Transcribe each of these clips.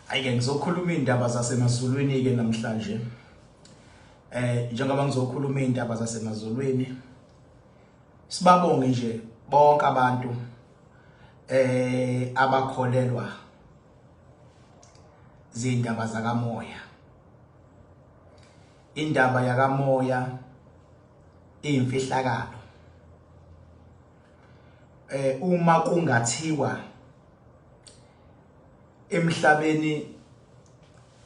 Ayike ngizokhuluma indaba zasemazulwini ke namhlanje. Njengoba ngizokhuluma indaba zasemazulwini, sibabonge nje bonke abantu abakholelwa zindaba zakamoya. Indaba yakamoya imfihlakalo. Uma kungathiwa emhlabeni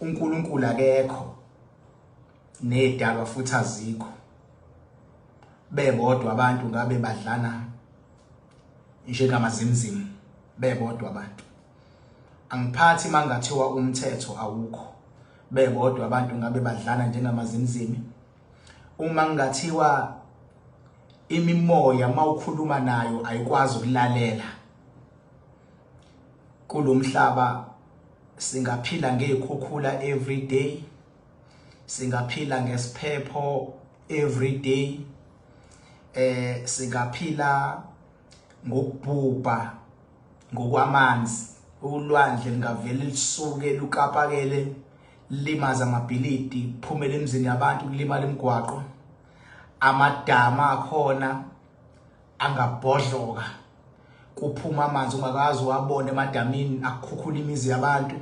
uNkulunkulu akekho nedalwa futhi azikho, bebodwa abantu ngabe badlana njengamazimzimu, bebodwa abantu. Angiphathi mangathiwa umthetho awukho, bebodwa abantu ngabe badlana njengamazimzimu. Uma ngathiwa imimoya mawukhuluma nayo ayikwazi ukulalela, kulomhlaba singaphila ngekhukhula every day, singaphila ngesiphepho every day, singaphila ngokubhubha ngokwamanzi, ulwandle lingavele lisuke lukapakele limaza amabhilidi, phumele emzini yabantu, kulimala imigwaqo, amadama akhona angabhodloka, kuphuma amanzi ungakazi wabona emadamini akukhukhula imizi yabantu,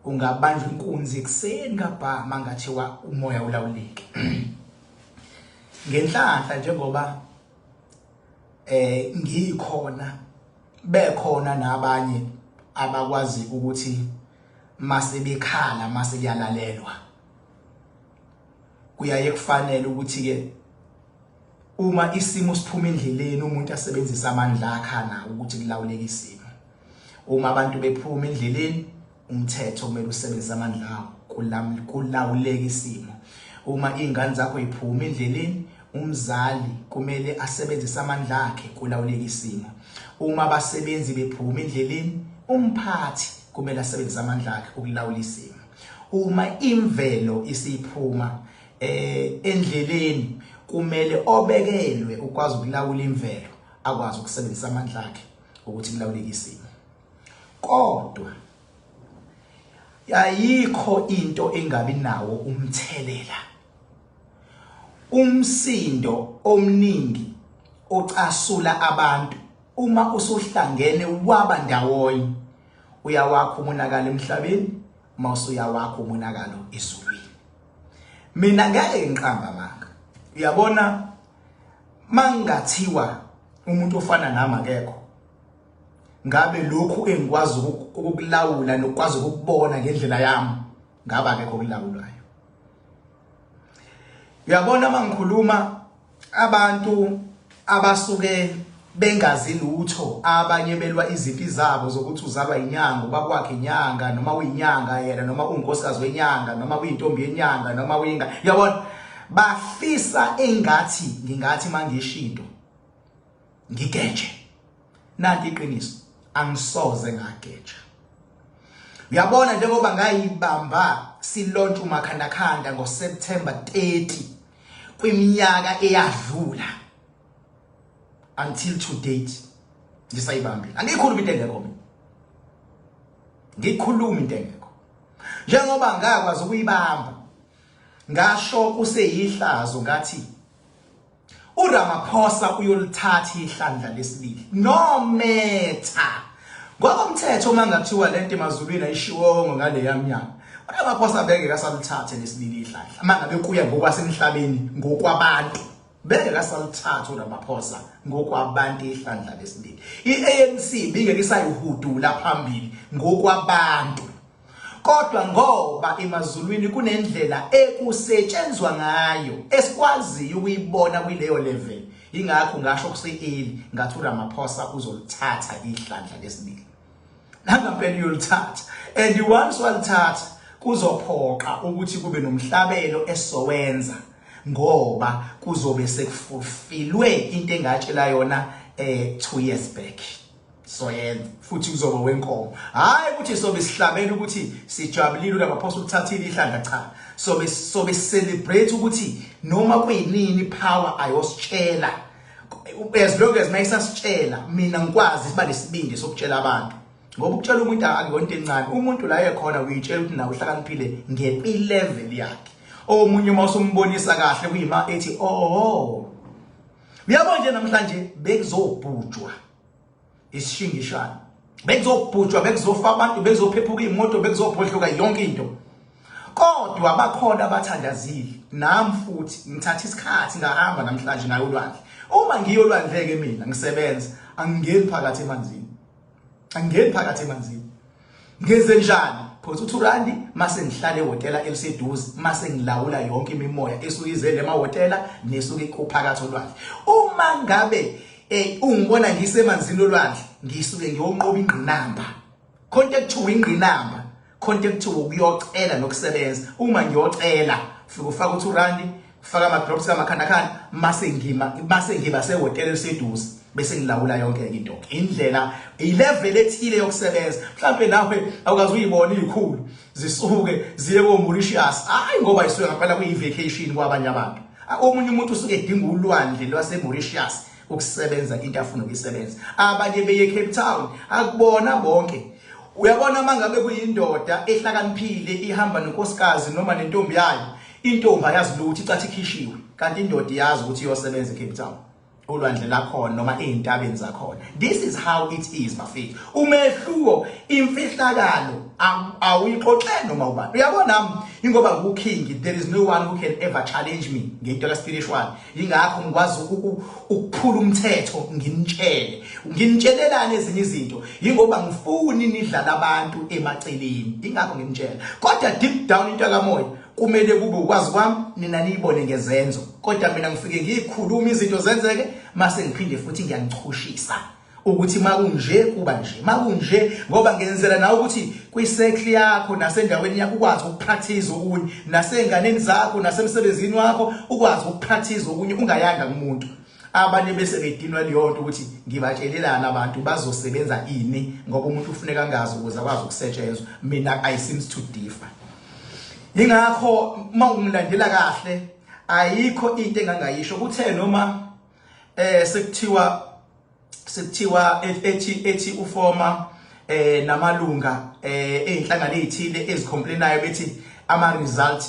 ungabanjwa inkunzi ekseni ngapha mangathiwa umoya ulawuleke. Ngenhlanhla njengoba ngikhona, bekhona nabanye abakwazi ukuthi mase bekhala mase kuyalalelwa. Kuyaye kufanele ukuthi ke uma isimo siphuma endleleni umuntu asebenzisa amandla akhana ukuthi kulawuleke isimo. Uma abantu bephuma endleleni umthetho kumele usebenzise amandla akho kulawuleke isimo. Uma ingane zakho iphuma endleleni umzali kumele asebenzise amandla akhe kulawuleke isimo. Uma abasebenzi bephuma endleleni umphathi kumele asebenzise amandla akhe ukulawula isimo. Uma imvelo isiphuma endleleni kumele obekelwe ukwazi ukulawula imvelo akwazi ukusebenzisa amandla akhe ukuthi kulawuleke isimo. Kodwa ayikho into engabi nawo umthelela, umsindo omningi ocasula abantu uma usuhlangene waba ndawonye, uyawakho umonakalo emhlabeni mawusuyawakho umonakalo ezulwini. Mina ngeke ngiqamba manga, uyabona mangathiwa umuntu ofana nami akekho, ngabe lokhu engikwazi ukukulawula nokwazi ukubona ngendlela yami ngaba akekho okulawulayo. Uyabona mangikhuluma abantu abasuke bengazi lutho, abanye belwa izimpi zabo zokuthi uzalwa inyanga, bakwakhe inyanga, noma uyinyanga yena, noma unkosikazi wenyanga, noma uyintombi yenyanga, noma uyinga. Uyabona bafisa engathi ngingathi mangishinto ngigeje. Nanti iqiniso, angisoze ngageja. Uyabona njengoba ngayibamba silontsha umakhandakhanda ngoSeptember 30 kwiminyaka eyadlula until to date ngisayibambile. Angikhuluma into engekho mina, ngikhuluma into engekho. Njengoba ngakwazi ukuyibamba ngasho kuseyihlazo ngathi uRamaphosa uyolithatha ihlandla lesibili no matter ngokomthetho mangathiwa lento emazulwini ayishiwongo ngale yamnyama, uRamaphosa bengeke asalithathe lesibili ihlandla. Mangabe kuya ngokwasemhlabeni ngokwabantu bengeke asalithathe uRamaphosa ngokwabantu ihlandla lesibili. iANC bingeke isayihudula phambili ngokwabantu. Kodwa ngoba emazulwini kunendlela ekusetshenzwa ngayo esikwazi ukuyibona kuleyo level, ingakho ngasho kuseeli ngathi uRamaphosa uzolithatha ihlandla lesibili. Nangampela uyolithatha, and once walithatha kuzophoqa ukuthi kube nomhlabelo esowenza ngoba kuzobe sekufulfillwe into engatshela yona 2 years back. So futhi kuzoba wenkomo, hayi ukuthi sobe sihlabela ukuthi sijabulile uRamaphosa ukuthathile ihlandla, cha. Sobe celebrate ukuthi noma kuyinini power ayositshela, as long as mayisasitshela mina ngikwazi siba lesibindi sokutshela abantu ngoba ukutshela umuntu akuyonto encane umuntu la ekhona uyitshela ukuthi nawe uhlakaniphile nge-level yakhe omunye uma usumbonisa kahle kuyima ethi oh uyabona nje namhlanje bekuzobhujwa isishingishana bekuzobhujwa bekuzofa abantu bekuzophephuka imoto bekuzobhodluka yonke into kodwa abakhona abathandazile nami futhi ngithatha isikhathi ngahamba namhlanje nayo olwandle uma ngiyolwandleke mina ngisebenza angingeni phakathi emanzini ngenze njani phose uThurandi mase ngihlala ehotela eliseduze mase ngilawula yonke imimoya esuke izele emahotela nesuke kuphakathi olwandle uma ngabe ungibona ngisemanzini olwandle ngisuke ngiyonqoba ingqinamba contact to ingqinamba contact to ukuyocela nokusebenza uma ngiyocela fika ufaka uThurandi faka ama drops kamakhanda mase ngiba sehotela eliseduze bese ngilawula yonke into indlela ilevel ethile yokusebenza mhlawumbe nawe awukazi uyibona izikhulu zisuke ziye koMauritius hayi ngoba isuke ngaphela kuyivacation kwabanye abantu omunye umuntu usuke edinga ulwandle lwaseMauritius ukusebenza into afuna ukuyisebenza abanye beye Cape Town akubona bonke uyabona mangabe kuyindoda ehlakaniphile ihamba nonkosikazi noma nentombi yayo intombi ayazi ukuthi icathi ikhishiwe kanti indoda iyazi ukuthi iyosebenza eCape Town olwandle lakhona noma ezintabeni zakhona this is how it is bafethu umehluko imfihlakalo awuyixoxele noma ubani uyabona ingoba kuking there is no one who can ever challenge me ngento la spiritual ingakho ngikwazi ukuphula umthetho nginitshelelane ezinye izinto ingoba ngifuni nidlala abantu emaceleni ingakho nginitshela kodwa deep down into kamoya kumele kube ukwazi kwami nina niyibone ngezenzo kodwa mina ngifike ngiyikhuluma izinto zenzeke mase ngiphinde futhi ngiyangichushisa ukuthi makunje kuba nje makunje ngoba ngenzela nawe ukuthi kwicycle yakho nasendaweni yakho ukwazi ukupractice okunye nasenganeni zakho nasemsebenzini wakho ukwazi ukupractice okunye ungayanga kumuntu abanye bese bedinwa liyonto ukuthi ngibatshelelana abantu bazosebenza ini ngoba umuntu ufuneka ngazi ukuze akwazi ukusetshenzwa mina I seems to differ ingakho mawungilandela kahle ayikho into engangayisho kuthe noma sekuthiwa ethi uFormer namalunga einhlangano ezithile ezicomplainayo bethi ama result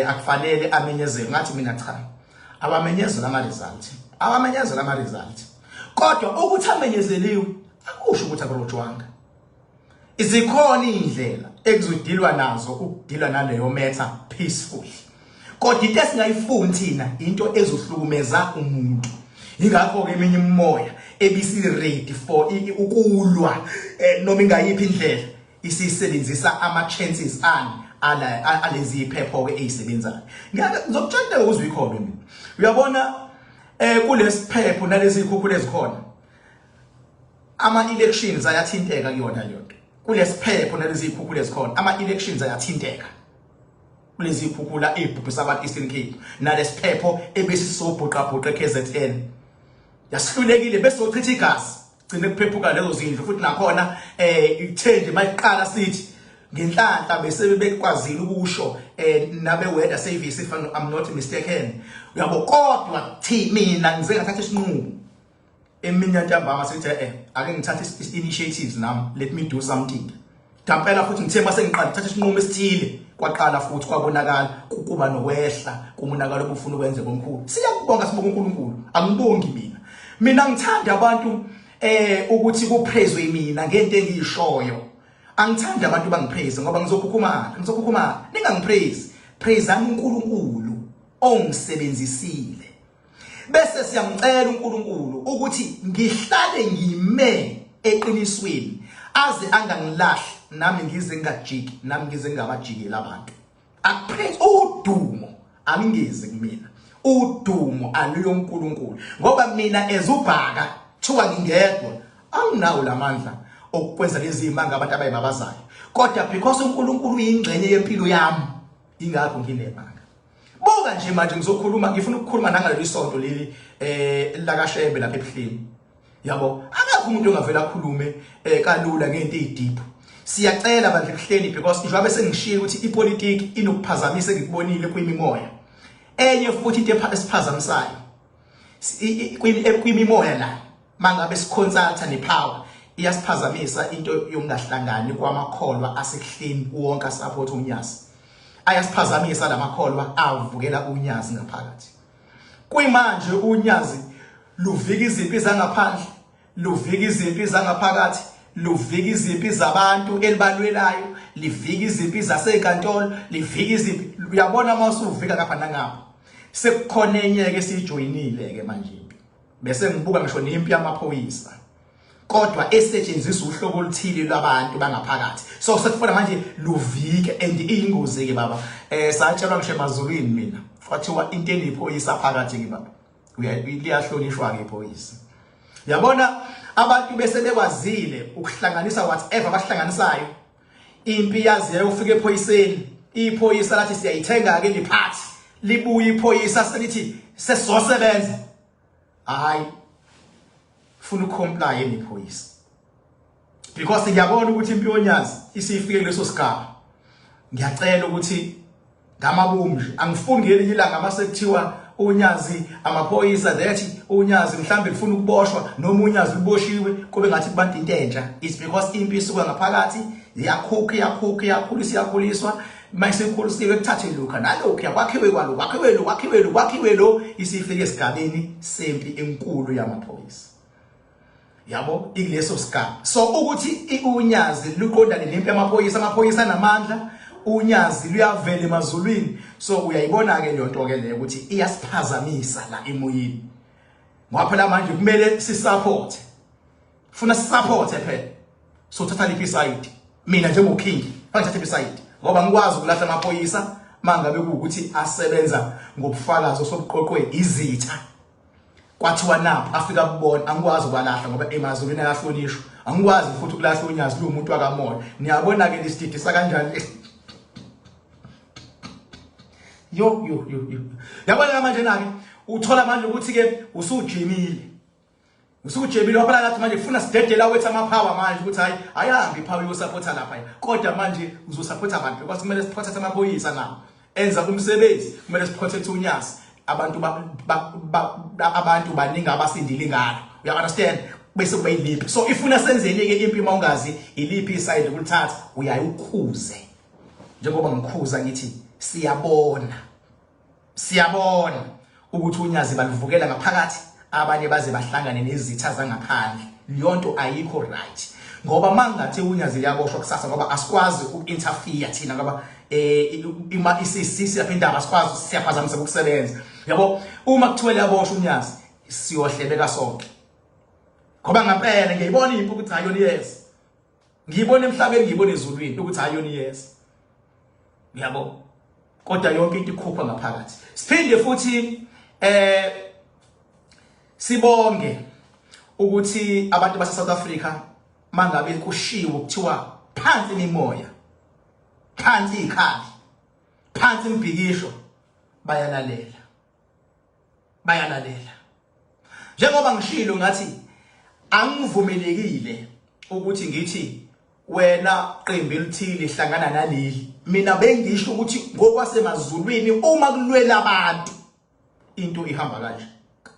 akufanele amenyezelwe ngathi mina cha abamenyezela ama result kodwa ukuthi amenyezeliwe akusho ukuthi akurojwanga izikhona indlela ekuzodilwa nazo ukudilwa naleyo matter peacefully kodwa into esingayifuni thina into ezohlukumeza umuntu ingakho ke eminye imimoya ebisi ready for ukulwa noma ingayiphi indlela isisebenzisa ama chances alezi iphepho ke ezisebenzayo ngizokutshela ukuzwe ikhona mina uyabona kulesiphepho nalezi ikhukhula ezikhona ama elections ayathinteka kuyona leyo nto kulesiphepho nalezi ikhukhula ezikhona ama elections ayathinteka kulezi ikhukhula ebhubhisa abantu Eastern Cape nalesiphepho ebesisobhoqa KZN yasihlulekile bese sochitha igazi gcine kuphephuka lezo zindlu futhi nakhona ithenje mayiqala sithi ngenhlanhla bese bekwazile ukusho nabe weather service if I'm not mistaken uyabo kodwa mina ngize ngathatha isinqumo eminya ntambama sithi ake ngithathe initiatives nami let me do something dampela futhi ngithe mase ngiqala ngithatha isinqumo esithile kwaqala futhi kwabonakala kuba nokwehla kumonakalo obufuna ukwenze komkhulu siyakubonga sibonga uNkulunkulu angibongi mina ngithanda abantu ukuthi kupraise mina ngento engiyishoyo angithanda abantu bangipraise ngoba ngizokhukhuma ningangipraise praise uNkulunkulu ongisebenzisile bese siyamcela uNkulunkulu ukuthi ngihlale ngime eqinisweni aze angangilahli nami ngize ngajiki nami ngize ngabajikela abantu akupraise udumo angingeze kumina udumo aluyo uNkulunkulu ngoba mina ezubhaka thiwa ngingedwa anginawo lamandla okwenza lezi imanga abantu abayibabazayo kodwa because uNkulunkulu uyingcenye yempilo yami ingakho nginemanga buka nje manje ngifuna ukukhuluma nangaleli sonto leli lakashembe lapha ePhileni yabo akakho umuntu ongavela akhulume kalula ngento ezideep siyacela bandle ePhileni because njengoba bese ngishiye ukuthi ipolitiki inokuphazamisa ngikubonile kwimimoya enye futhi into esiphazamisayo kwimimoya la mangabe siconsulta nepower iyasiphazamisa into yokungahlangani kwamakholwa asekuhleni wonke asupport uNyazi. Ayasiphazamisa lamakholwa avukela uNyazi ngaphakathi. Kuyimanje uNyazi luvika izimpi zangaphandle, luvika izimpi zangaphakathi, luvika izimpi zabantu elibalwelayo, livika izimpi zasenkantolo, livika izimpi. Uyabona masuvika ngapha nangapha. Sekukhona enyeke esijoyinile ke manje impi. Bese ngibuka ngisho nempi yamaphoyisa. Kodwa esetshenziswa uhlobo oluthile lwabantu bangaphakathi. So sekufuna manje luvike and iyingozi ke baba. Satshelwa ngisho emazulwini mina. Kwathiwa into eniphoyisa phakathi ke baba. Liyahlonishwa ke iphoyisa. Yabona abantu bese bekwazile ukuhlanganisa whatever abahlanganisayo. Impi yaziye ufike ephoyiseni. Iphoyisa lathi siyayithenga ke liphathi. Libuye iphoyisa selithi sesosebenza. Hayi. Funa ucomply nephoyisa. Because ngiyabona ukuthi impi yoNyazi isifike kuleso sigaba. Ngiyacela ukuthi ngamabomu nje angifuni ngelinye ilanga masekuthiwa uNyazi amaphoyisa that uNyazi mhlambe ufuna ukuboshwa noma uNyazi uboshiwe kube ngathi kubantu into entsha. It's because impi isuka ngaphakathi iyakhuliswa mase ikhulisiwe kuthathe lokho nalokho yakwakhiwe lo isifike esigabeni sempi enkulu yamaphoyisa. Yabo ileso sigaba. So ukuthi uNyazi luqondane nempi yamaphoyisa, amaphoyisa namandla, uNyazi luyavela emazulwini. So uyayibona ke lento ke le ukuthi iyasiphazamisa la emoyeni. Ngoba phela manje kumele sisupport. Funa support phela. So thatha liphi side. Mina njengoking, ngithatha liphi side. Ngoba ngikwazi ukulahla amaphoyisa mangabe ukuthi asebenza ngobufakazi sobuqoqwe izitha. Kwathiwa napho afika kubona angikwazi ukwalahla ngoba emazulwini ayahlonishwa. Angikwazi futhi ukulahla uNyazi lo umuntu wakamoya. Niyabona ke lisididisa kanjani. Yo. Yabona manje nake uthola manje ukuthi ke usujimile. Usujimile waphela lathi manje ufuna sidedela wethu amapower manje ukuthi hayi ayihambi ipower yosupporta lapha. Kodwa manje uzosupporta abantu because kumele siprotect amaphoyisa nawo. Enza umsebenzi kumele siprotect uNyazi. Abantu baningi abasindile ngalo. You understand? Bese kuba iliphi. So ifuna senzeni ke impi mawungazi iliphi side kulithatha uyayukhuze. Njengoba ngikhuza ngithi siyabona ukuthi uNyazi balivukela ngaphakathi abanye baze bahlangane nezitha zangaphandle. Liyonto ayikho right. Ngoba mangathi uNyazi yaboshwa kusasa ngoba asikwazi uinterfere thina ngoba ima isisi lapha indaba asikwazi siyaphazamisa ukusebenza. Yabo uma kuthiwe yaboshwa uNyazi siyohlebeka sonke. Ngoba ngempela ngiyibona impi ukuthi ayoni yes. Ngiyibona emhlabeni ngiyibona ezulwini ukuthi ayoni yes. Yabo kodwa yonke into ikhupha ngaphakathi. Siphinde futhi sibonge ukuthi abantu base South Africa mangabe kushiwo kuthiwa phansi imimoya, phansi ikhali, phansi imbhikisho bayalalela. Njengoba ngishilo ngathi angivumelekile ukuthi ngithi wena qembu elithile hlangana naleli. Mina bengisho ukuthi ngokwasemazulwini uma kulwela abantu into ihamba kanje.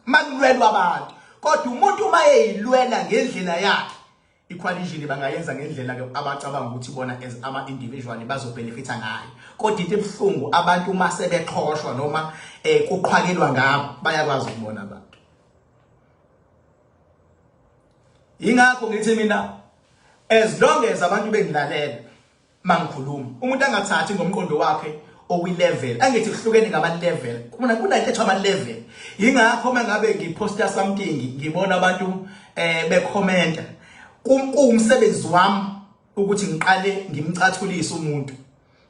Makulwelwa abantu kodwa umuntu uma eyilwela ngendlela yakhe equation bangayenza ngendlela ke abacabanga ukuthi bona as ama individual bazobenefita ngayo. Kodwa into ebhlungu abantu uma sebexhoshwa noma kuqhwakelwa ngabo bayakwazi ukubona abantu. Ingakho ngithi mina as long as abantu bengilalela mangikhuluma umuntu angathathi ngomqondo wakhe owi-level angithi kuhlukene ngama-level kunantetho ama-level. Ingakho mangabe ngiposta something ngibona abantu bekhomenta kumsebenzi wami ukuthi ngiqale ngimcathulise umuntu.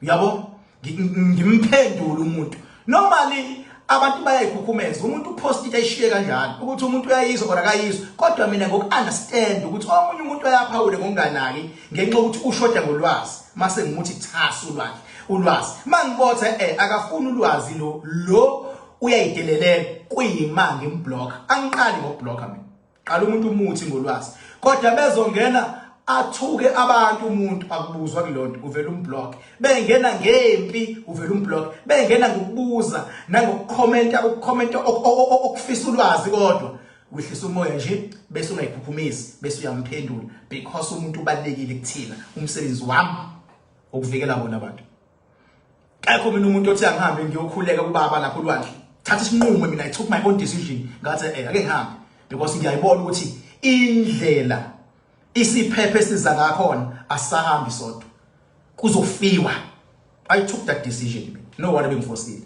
Yabo ngimphendule umuntu. Normally abantu bayayikhukhumeza umuntu upost into ayishiye kanjani ukuthi umuntu uyayizwa kodwa akayizwa. Kodwa mina ngokunderstand ukuthi omunye umuntu uyaphawule ngokunganaki ngenxa ukuthi ushoda ngolwazi mase ngimuthi thasa ulwazi mangibothe akafuni ulwazi lo uyayidelelele kuyima ngimblocker. Angiqali ngokublocker mina. Qala umuntu umuthi ngolwazi. Kodwa bezongena athuke abantu umuntu akubuzwa kulonto uvela umblock. Bengena ngempi uvela umblock. Bengena ngokubuza nangokukhomenta ukufisa ulwazi kodwa wehlisa umoya nje bese ungayikhuphumisi bese uyamphendula because umuntu ubalekile kuthina umsebenzi wami ukuvikela bona abantu. Akho mina umuntu othi angihambe ngiyokhuleka kubaba lapho olwandle. Thatha isinqumo mina I took my own decision ngathi ake ngihambe because ngiyayibona ukuthi indlela isiphephe siza ngakhona asahambi sodwa. Kuzofiwa. I took that decision. No one bengifosile.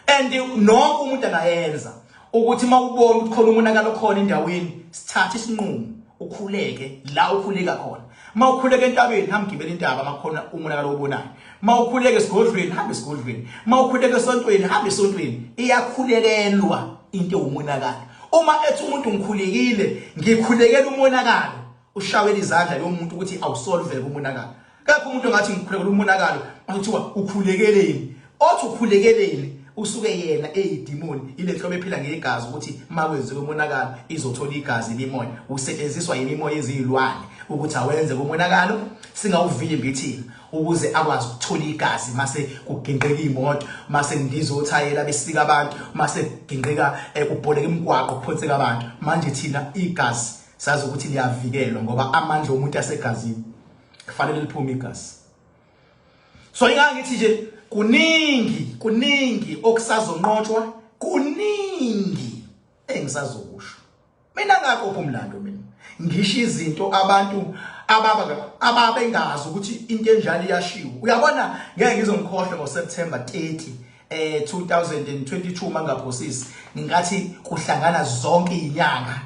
And nonke umuntu angayenza ukuthi mawubona ukuthi khona umonakalo khona endaweni sithathe isinqumo ukhuleke la ukhuleka khona. Mawukhuleka entabeni hamba gibela intaba makhona umonakalo obonayo. Mawukhuleka esigodlweni hamba esigodlweni. Mawukhuleka esontweni hamba esontweni. Iyakhulekelwa into umonakalo. Uma ethi umuntu ngikhulekile ngikhulekela umonakalo ushawela izandla yomuntu ukuthi awusolve umonakalo. Kakho umuntu ngathi ngikhulekela umonakalo akuthiwa ukhulekeleni. Othi ukhulekeleni usuke yena eyidimoni ile nhlobo ephila ngegazi ukuthi makwenziwe umonakalo izothola igazi limoya usetshenziswa yimimoya ezilwane ukuthi awenze umonakalo singawuvimbi thina ukuze akwazi ukuthola igazi mase kugenqeka imoto mase ngizothayela besika abantu mase kugenqeka kubholeka imigwaqo kuphonseka abantu manje thina igazi sazi ukuthi liyavikelwa ngoba amandla omuntu asegazini kufanele liphume igazi. So ingangithi nje kuningi okusazonqotshwa kuningi engisazokusho mina ngakho umlando mina ngisho izinto abantu ababengazi ukuthi into enjalo iyashiwo. Uyabona ngeke ngizomkhohlwa ngoSeptember 30 2022 mangaphosisi ngingathi kuhlangana zonke izinyanga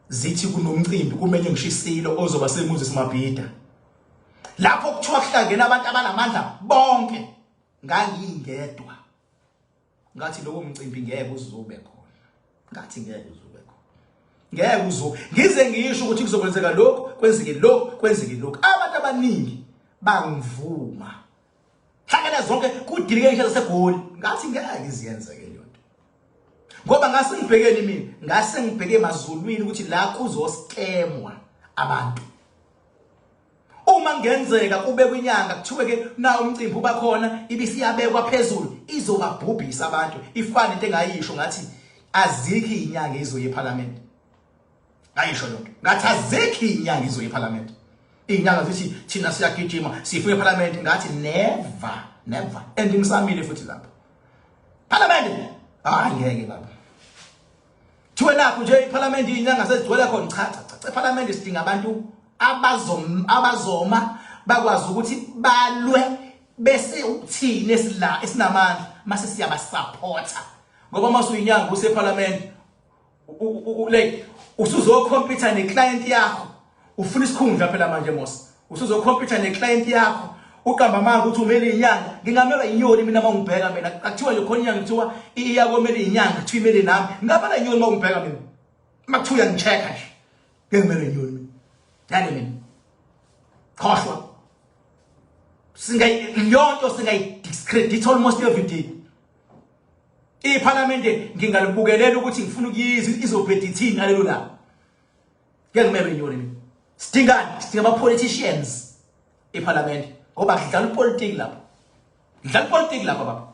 zithi kunomcimbi kumele ngishisilo ozoba semuzi simabhida lapho kuthiwa kuhlangene abantu abanamandla bonke ngangingedwa ngathi lokho umcimbi ngeke uzobe khona ngathi ngeke uzobe khona ngeke uzo ngize ngisho ukuthi kuzokwenzeka lokho kwenzeke lokho kwenzeke lokho abantu abaningi bangivuma hlangana zonke kudilike ngisho segoli ngathi ngeke iziyenze ke lonto ngoba ngase ngibhekeni mina ngase ngibheke emazulwini ukuthi la kuzoskemwa abantu. Uma ngenzeka kube kwinyanga kuthiwe ke na umcimbi uba khona ibisiyabekwa phezulu izobabhubhisa abantu ifana into engayisho ngathi azikho izinyanga izoye eParliament. Ayisho lonto ngathi azikho izinyanga izoye eParliament. Izinyanga zithi thina siyagijima sifike eParliament ngathi never and ngisamile futhi lapho Parliament ngeke baba thiwe nakho nje eParliament izinyanga sezigcwele khona cha eParliament sidinga abantu abazoma bakwazi ukuthi balwe bese uthini esinamandla mase siyabasupporta ngoba mase uyinyanga useParliament like usuzokhompyutha neclient yakho ufuna isikhundla phela manje mos usuzokhompyutha neclient yakho uqamba manje ukuthi umele inyanga ngingamela inyoni mina mangibheka mina akuthiwa nje khona inyanga kuthiwa iyakomela inyanga kuthiwa imele nami ngabala inyoni mangibheka mina makuthiwa ngichecka nje ngimele inyoni yani mina khohlwa yonto discredit almost every day. iParliament ngingalibukelela ukuthi ngifuna ukuyiza izobhedithini ngalelo langa ngiyangimele inyoni mina sidinga ama politicians eParliament ngoba ngidlala upolitiki lapho baba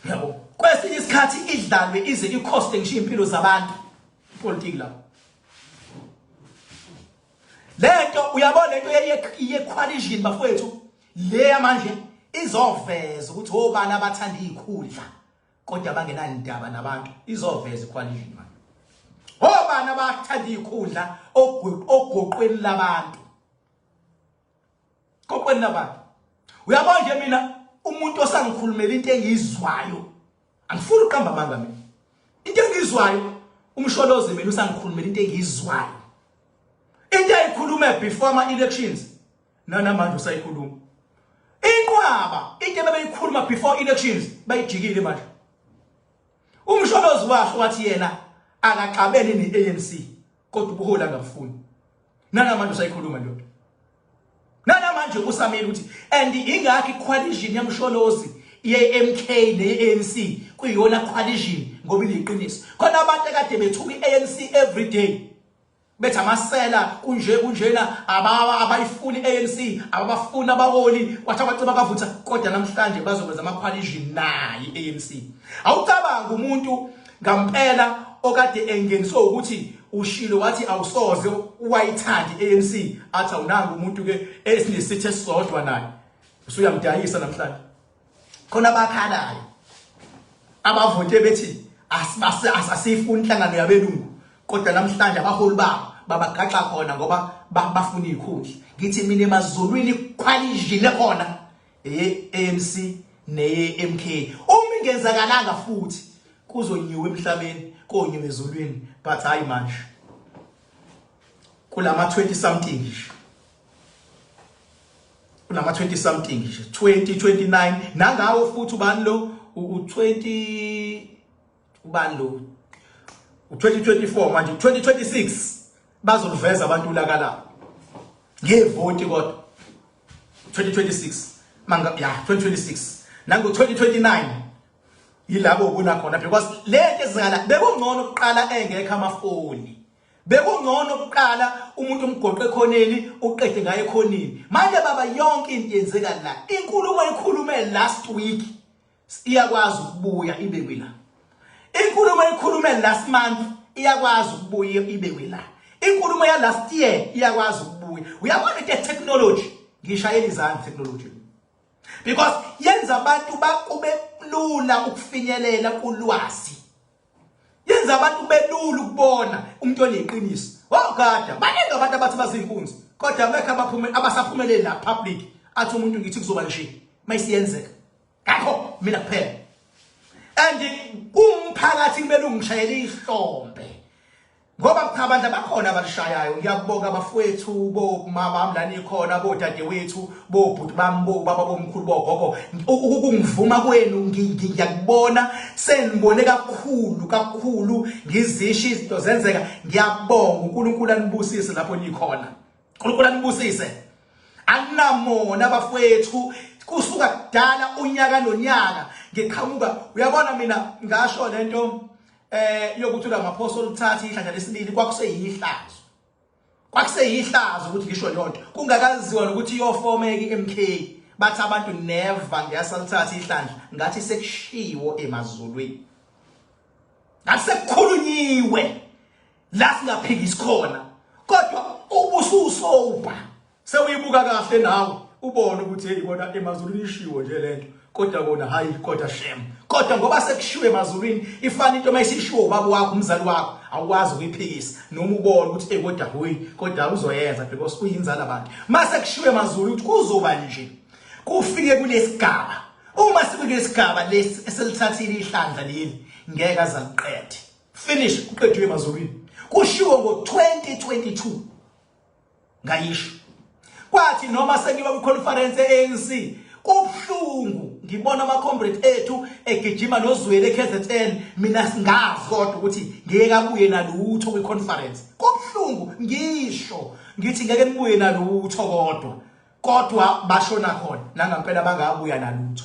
yabo kwesinye isikhathi idlalwe ize ikhoste ngisho impilo zabantu ipolitiki lapho lento uyabona lento ye-coalition bafowethu le manje izoveza ukuthi obani abathanda izikhundla kodwa bangenandaba nabantu izoveza i-coalition manje obani abathanda izikhundla ogoqweni labantu kokwena nabantu. Uyabona nje mina umuntu osangikhulumela into engizwayo angifuni uqamba amanga mina into engizwayo umsholozi mina usangikhulumela into engizwayo into ayikhulume before ama-elections nanamanje usayikhuluma inqwaba into bebeyikhuluma before elections bayijikile manje umsholozi washo wathi yena akaxabene ne-ANC kodwa ubuhola ngabufuni nanamanje usayikhuluma lo nanamanje usamile ukuthi and ingakho i-coalition yamsholozi ye-MK ne-ANC kuyiyona coalition ngoba iliqiniso khona abantu ekade bethuka i-ANC every day bethi amasela kunjena abayifuni i-ANC abafuna abaholi wathi abaceba bavutha kodwa namhlanje bazokwenza ama-coalition nayo i-ANC. Awucabanga umuntu ngampela okade engeniswe ukuthi ushilo wathi awusoze wayithandi ANC athi awunanga umuntu ke esinesithe sisodwa naye usuyamdayisa namhlanje khona bakhalayo abavote bethi asifuni inhlangano yabelungu kodwa namhlanje abaholi babo babagaxa khona ngoba bafuna ikhundla ngithi mina emazulwini khwalijile khona ANC ne-MK uma ingenzakalanga futhi kuzonyiwe emhlabeni konyiwe ezulwini but hayi manje kulama 20 something nje kulama 20 something nje 2029 nangawo futhi ubani lo u20 ubani lo u2024 manje 2026 bazoliveza abantu ulakala ngevoti kodwa 2026 manga ya 2026 nango 2029 yilabo ubona khona because lento ezingala bekungcono ukuqala engekho amafoni bekungcono ukuqala umuntu umgoqe ekhoneni uqede ngaye ekhoneni manje baba yonke into yenzeka la inkulumo ekhulume last week iyakwazi ukubuya ibekwe la inkulumo ekhulume last month iyakwazi ukubuya ibekwe la inkulumo ya last year iyakwazi ukubuya uyabona into technology ngishayela izandla technology because yenza abantu bakube lula ukufinyelela kulwazi yenza abantu belula ukubona umuntu oneqiniso ogada baningi abantu abathi bazinkunzi kodwa bekho abasaphumelele la public athi umuntu ngithi kuzoba nje mayisiyenzeka ngakho mina kuphela and umphakathi kumele ungishayele ihlombe ngoba abantu abakhona abalishayayo ngiyabonga abafowethu bomama amlani khona bodadewethu bobhuti bami bobaba bomkhulu bogogo ukungivuma kwenu ngiyakubona senibone kakhulu ngizisho izinto zenzeka ngiyabonga uNkulunkulu anibusise lapho nikhona uNkulunkulu anibusise anamona abafowethu kusuka kudala unyaka nonyaka ngiqhamuka uyabona mina ngasho lento yokuthi ngamaphostoli uthatha ihlandla lesibili kwakuseyihlazo ukuthi ngisho yonke kungakaziwa ukuthi iyofomeka iMK bathi abantu never ngiyasalithatha ihlandla ngathi sekushiwo emazulwini ngathi sekukhulunyiwe la singaphikisi khona kodwa ubususoba sewuyibuka kahle nawe ubone ukuthi hey bona emazulwini ishiwo nje lento kodwa kona hayi kodwa shem kodwa ngoba sekushiwe emazulwini ifana into mayisishiwo ubaba wakho umzali wakho awukwazi ukuyiphikisa noma ubone ukuthi kodwa hoyi kodwa uzoyenza because uyinzala abantu mase kushiwe emazulwini ukuthi kuzoba nje kufike kulesigaba uma sikulesigaba lesi eselithathile ihlandla leli ngeke azaliqede finish kuqedwe emazulwini kushiwo ngo2022 ngayisho kwathi noma sengiba ku-conference e-ANC kubhlungu ngibona ama-comrade ethu egijima nozwele eKZN mina singazi kodwa ukuthi ngeke abuye nalutho kwi-conference kubhlungu ngisho ngithi ngeke nibuye nalutho kodwa bashona khona nangampela bangabuya nalutho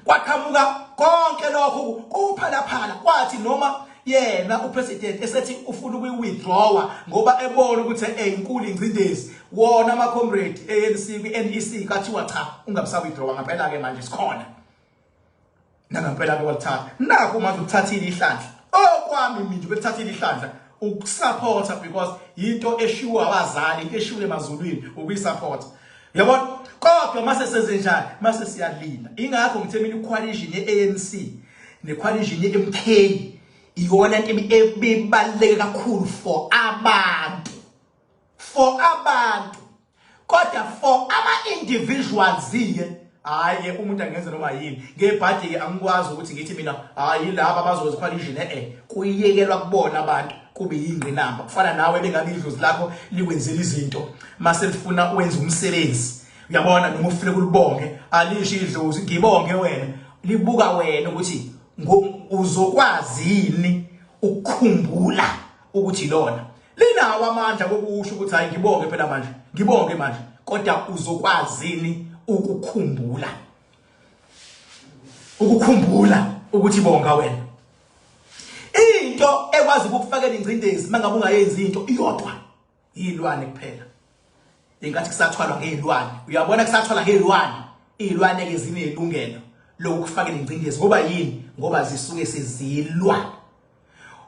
kwaqhamuka konke lokho kuphalaphala kwathi noma yena upresident esethi ufuna ukuyi-withdrawa ngoba ebona ukuthi inkulu ingcindezi wona ama-comrade ANC kwi-NEC kathiwa cha ungabusa-withdrawa ngampela-ke manje sikhona nangampela-ke walithatha nakho manje ukuthathile ihlandla okwami mina bekuthathile ihlandla ukusupporta because into eshiwo abazali into eshiwo emazulwini ukuyisupport yabona kodwa mase senze njani mase siyalinda ingakho ngithe mina i-coalition ye-ANC ne-coalition ye-MK iyona into ebibaluleke kakhulu for abantu kodwa for ama-individuals hayi umuntu angenza noma yini ngebhadi ke angikwazi ukuthi ngithi mina hayi laba bazowenza coalition kuyiyekelwa kubona abantu kube yingqinamba kufana nawe bengabe idlozi lakho likwenzela izinto mase lifuna wenza umsebenzi uyabona noma ufike kulibonge alisho idlozi ngibonge wena libuka wena ukuthi uzokwazi yini ukukhumbula ukuthi lona linawo amandla kokusho ukuthi hayi ngibonge phela manje ngibonge manje kodwa uzokwazi yini ukukhumbula ukuthi bonga wena into ekwazi ukufakela ingcindezi mangabe ungayenzi into iyodwa yilwane kuphela ingathi kusathwalwa ngezilwane uyabona kusathwalwa ngezilwane izilwane ke zinelungelo lokufaka ingcindezi ngoba yini ngoba zisuke sezilwa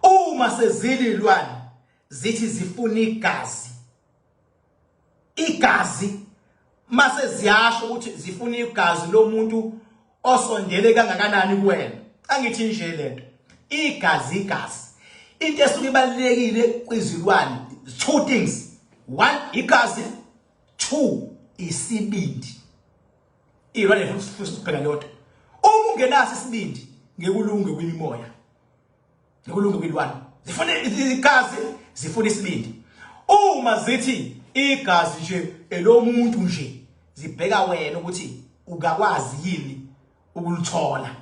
uma sezililwana zithi zifuna igazi mase ziyasho ukuthi zifuna igazi lomuntu osondele kangakanani kuwena angithi nje lento igazi into esuke ibalekile kwizilwane two things one igazi two isibindi ilwane futhi siphela lodwa uma ungenaso isibindi ngekulunge kwimimoya ngekulunge kwilwane zifuna igazi zifuna isibindi uma zithi igazi nje elomuntu nje zibheka wena ukuthi ungakwazi yini ukulithola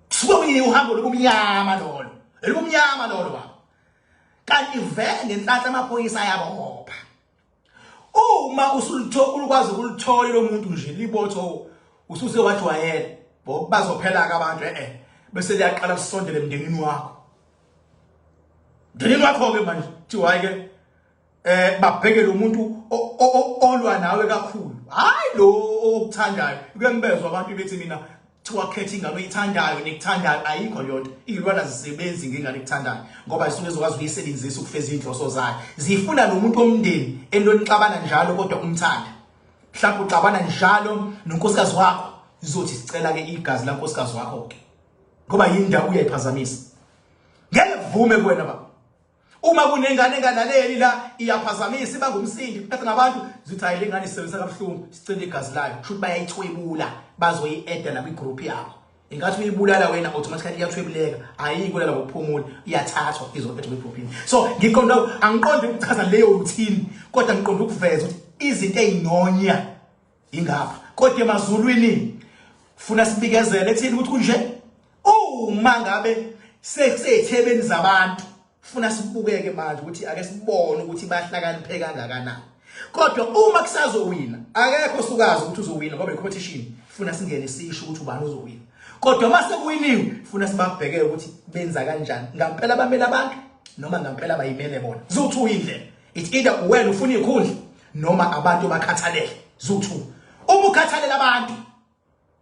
kusuke uhambo lobumnyama lolo elobumnyama lolo baba kanti vele ngenhlanhla amaphoyisa ayabopha uma ukwazi ukulithola lo muntu nje libotho ususe wajwayela bazophela ka abantu bese liyaqala kusondele emndenini wakho ke manje thiwa ke babheke lo muntu olwa nawe kakhulu hayi lo okuthandayo kuyembezwa abantu bethi mina thiwa khetha ingane oyithandayo nekuthandayo ayikho yonke ilwana zisebenzi ngengane ekuthandayo ngoba isuke ezokwazi ukuyisebenzisa ukufeza inhloso zayo zifuna lo muntu omndeni enonixabana njalo kodwa umthanda mhlawumbe uxabana njalo nonkosikazi wakho izothi sicela ke igazi lankosikazi wakho ke ngoba yindawo uyayiphazamisa ngeke vume kuwena baba uma kunengane enganaleli la iyaphazamisa bangumsindi bethe nabantu zithi hayi lengane isebenzisa kabuhlungu sicela igazi layo kusho bayayithwebula bazoyi-add la kwi-group yakho ingathi uyibulala wena automatically iyathwebuleka ayikulala ngokuphumula iyathathwa izophethwa kwi-groupini so ngiqonda angiqonde ukuchaza leyo routine kodwa ngiqonda ukuveza ukuthi izinto ezinonya ingapha kodwa emazulwini funa sibikezele ethini ukuthi kunje uma ngabe sesethebeni zabantu funa sibukeke manje ukuthi ake sibone ukuthi bayahlakaniphe kangakanani kodwa uma kusazowina akekho sukazi ukuthi uzowina ngoba i-competition funa singene sisho ukuthi ubani uzowina kodwa mase kuwiniwe funa sibabhekeke ukuthi benza kanjani ngampela bamela abantu noma ngampela bayimele bona zuthu indlela it's either wena ufuna ikhundla noma abantu bakhathalele zuthu uma ukhathalela abantu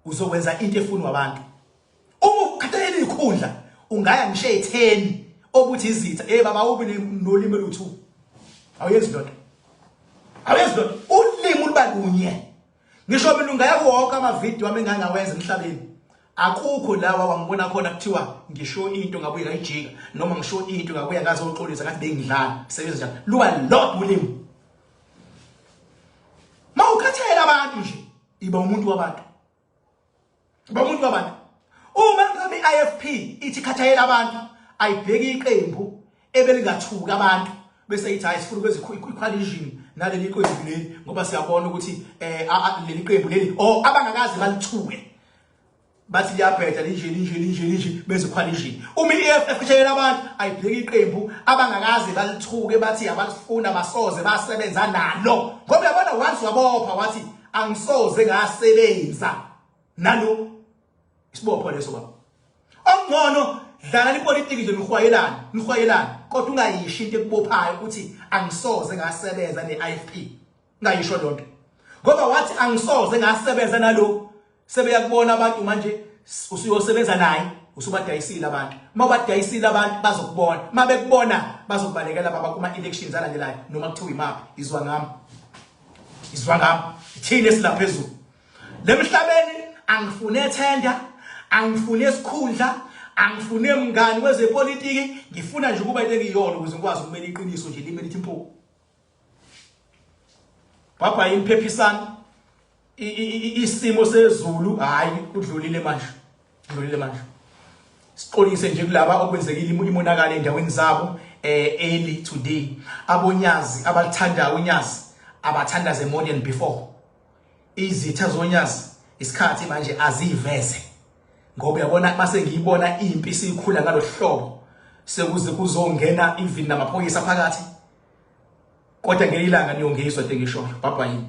uzokwenza into efunwa abantu uma ukhathalela ikhundla ungaya ngisho 10 obuthi izitha baba ube nolimi luthu awuyenzi ndoda ulimi olubalunye ngisho mina ungaya kuwonke ama video ami engangawenza emhlabeni akukho lawa wangibona khona kuthiwa ngisho into ngabuye ngayijika noma ngisho into ngabuye ngazoxolisa ngathi bengidlala sebenza njalo luba lot ulimi mawukhathela abantu nje iba umuntu wabantu uma ngabe i-IFP ithi khathayela abantu ayibheki iqembu ebelingathuka abantu bese ithi hayi sifuna kwezicoalition naleli qembu leli ngoba siyabona ukuthi leli qembu leli abangakazi balithuke bathi liyabheda linje bese coalition uma i-EFF khathayela abantu ayibheki iqembu abangakazi balithuke bathi abalifuna basoze basebenza nalo ngoba yabona once wabopha wathi angisoze ngasebenza nalo isibopho leso baba ongcono dlala ipolitiki nje nihwayelana kodwa ungayisho into ekubophayo ukuthi angisoze ngasebenza ne-IFP ngayisho lonto ngoba wathi angisoze ngasebenza nalo sebeyakubona abantu manje usuyosebenza naye usubadayisile abantu mawubadayisile abantu bazokubona mabekubona bazokubalekela baba kuma elections alandelayo noma kuthiwa imaphi izwa ngami ithini esilaphezulu lemhlabeni angifune tender angifune isikhundla angifune mngani wezepolitiki ngifuna nje ukuba into engiyona ukuze ngikwazi ukumela iqiniso nje limele ithi mpo papa imphephisana isimo sezulu hayi kudlulile manje siqolise nje kulaba okwenzekile imonakalo endaweni zabo early today abonyazi abalithandayo unyazi abathandaze more than before izitha zonyazi isikhathi manje aziveze ngoba uyabona mase ngiyibona impi sikhula ngalohlobo sekuze kuzongena even namaphoyisa phakathi kodwa ngelilanga niyongezwa into engisho baba yini